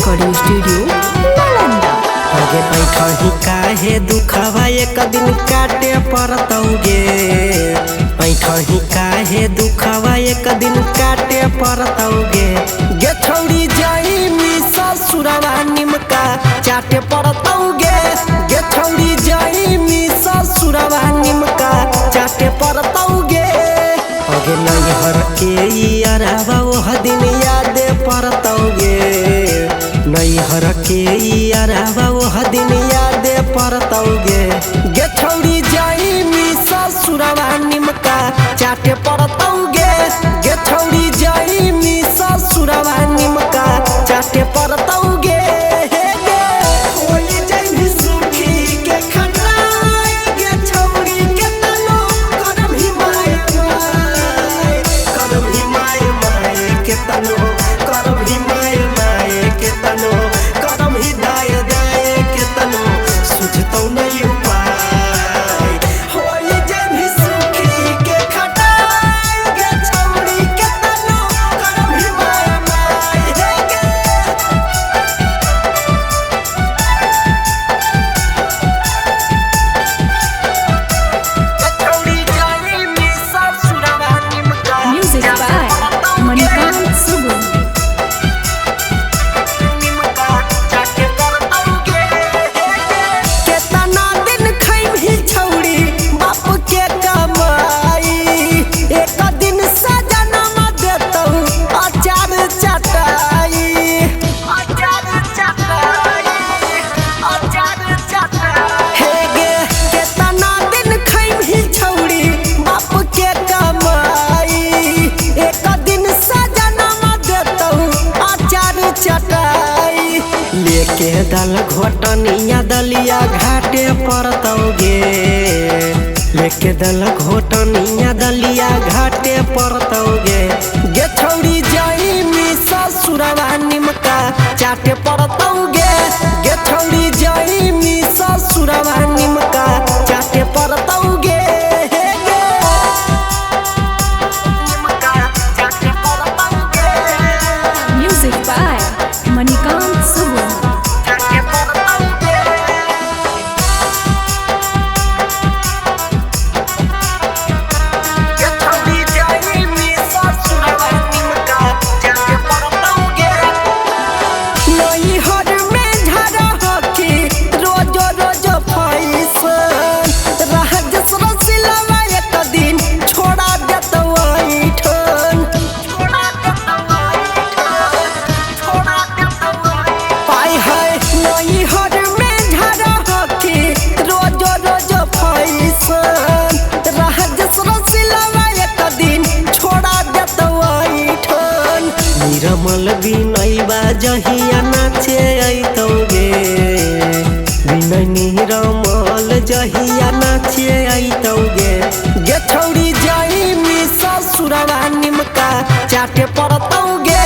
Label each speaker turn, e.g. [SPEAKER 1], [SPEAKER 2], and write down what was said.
[SPEAKER 1] Recording studio Nalanda.
[SPEAKER 2] आगे बैठही काहे दुखवा एक दिन काटे पड़तौगे, बैठही काहे दुखवा एक दिन काटे पड़तौगे। गे छौड़ी जाई मी ससुरवा निमका चाटे पड़तौगे, गे छौड़ी जाई मी ससुरवा निमका चाटे पड़तौगे। आगे नैहर के यारवा ओह दिन याद पड़तौगे, नैहर के यारवा ओह दिन याद पड़तौगे। गे छौड़ी जाई मी ससुरवा निमका चाटे पड़तौगे, गे छौड़ी जाई मी ससुरवा निमका चाटे पड़तौगे। लेके दल घोटनिया दलिया घाटे पड़तौगे, लेके दल घोटनिया दलिया घाटे पड़तौगे। गे छौड़ी जाई मी ससुरवा निमका चाटे पड़तौगे, गे छौड़ी जाई मी ससुरवा निमका चाटे पड़तौगे।
[SPEAKER 1] म्यूजिक बाय मणिकांत सुगम।
[SPEAKER 2] निरमल बिनैबा जहिया नाचे अइतौगे, बिनै निरमल जहिया नाचे अइतौगे। गे छौड़ी जाई मी ससुरवा निमका चाटे पड़तौगे,